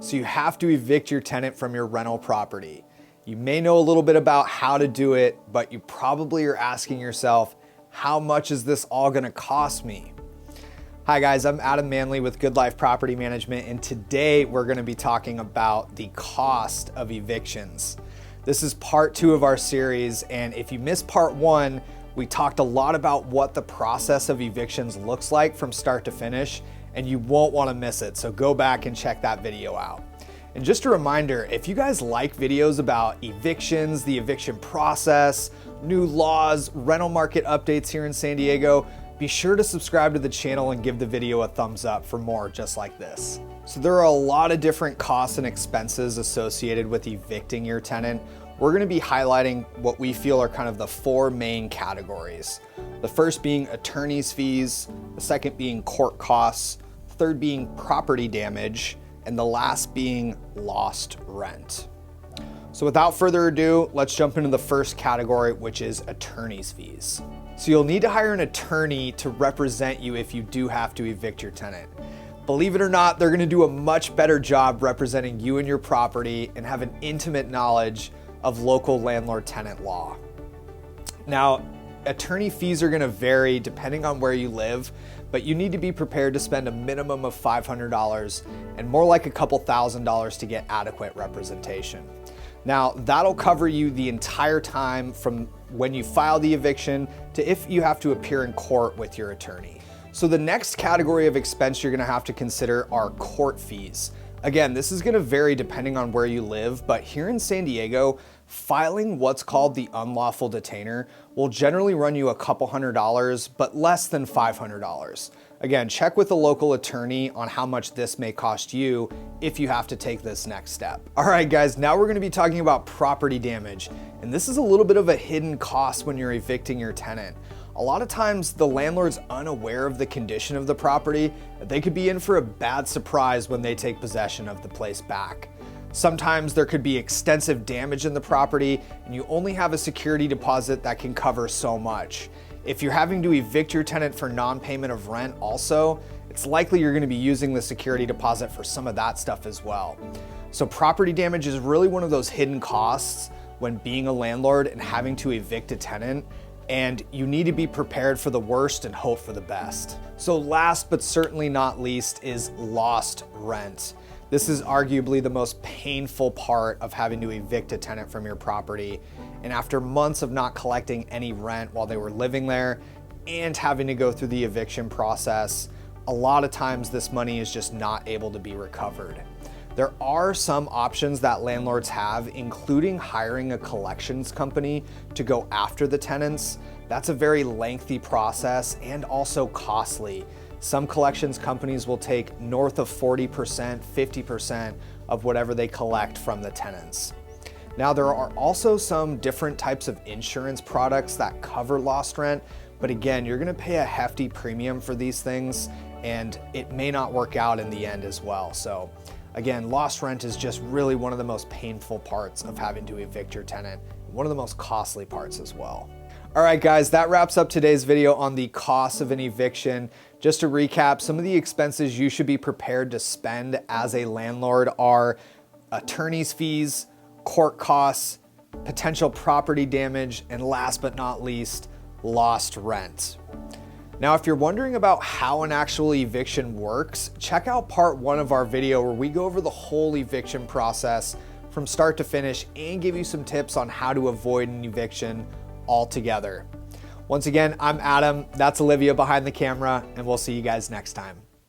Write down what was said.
So you have to evict your tenant from your rental property. You may know a little bit about how to do it, but you probably are asking yourself, how much is this all gonna cost me? Hi guys, I'm Adam Manley with Good Life Property Management, and today we're gonna be talking about the cost of evictions. This is part 2 of our series, and if you missed part 1, we talked a lot about what the process of evictions looks like from start to finish, and you won't wanna miss it, so go back and check that video out. And just a reminder, if you guys like videos about evictions, the eviction process, new laws, rental market updates here in San Diego, be sure to subscribe to the channel and give the video a thumbs up for more just like this. So there are a lot of different costs and expenses associated with evicting your tenant. We're gonna be highlighting what we feel are kind of the 4 main categories. The first being attorney's fees, the second being court costs, third being property damage, and the last being lost rent. So without further ado, let's jump into the first category, which is attorney's fees. So you'll need to hire an attorney to represent you if you do have to evict your tenant. Believe it or not, they're gonna do a much better job representing you and your property and have an intimate knowledge of local landlord-tenant law. Now, attorney fees are gonna vary depending on where you live, but you need to be prepared to spend a minimum of $500 and more like a couple $1,000s to get adequate representation. Now, that'll cover you the entire time from when you file the eviction to if you have to appear in court with your attorney. So the next category of expense you're gonna have to consider are court fees. Again, this is gonna vary depending on where you live, but here in San Diego, filing what's called the unlawful detainer will generally run you a couple $100s, but less than $500. Again, check with a local attorney on how much this may cost you if you have to take this next step. All right, guys, now we're gonna be talking about property damage, and this is a little bit of a hidden cost when you're evicting your tenant. A lot of times the landlord's unaware of the condition of the property. They could be in for a bad surprise when they take possession of the place back. Sometimes there could be extensive damage in the property and you only have a security deposit that can cover so much. If you're having to evict your tenant for non-payment of rent also, it's likely you're gonna be using the security deposit for some of that stuff as well. So property damage is really one of those hidden costs when being a landlord and having to evict a tenant, and you need to be prepared for the worst and hope for the best. So last but certainly not least is lost rent. This is arguably the most painful part of having to evict a tenant from your property. And after months of not collecting any rent while they were living there and having to go through the eviction process, a lot of times this money is just not able to be recovered. There are some options that landlords have, including hiring a collections company to go after the tenants. That's a very lengthy process and also costly. Some collections companies will take north of 40%, 50% of whatever they collect from the tenants. Now, there are also some different types of insurance products that cover lost rent, but again, you're gonna pay a hefty premium for these things and it may not work out in the end as well. So again, lost rent is just really one of the most painful parts of having to evict your tenant, one of the most costly parts as well. All right, guys, that wraps up today's video on the cost of an eviction. Just to recap, some of the expenses you should be prepared to spend as a landlord are attorney's fees, court costs, potential property damage, and last but not least, lost rent. Now, if you're wondering about how an actual eviction works, check out part 1 of our video where we go over the whole eviction process from start to finish and give you some tips on how to avoid an eviction altogether. Once again, I'm Adam, that's Olivia behind the camera, and we'll see you guys next time.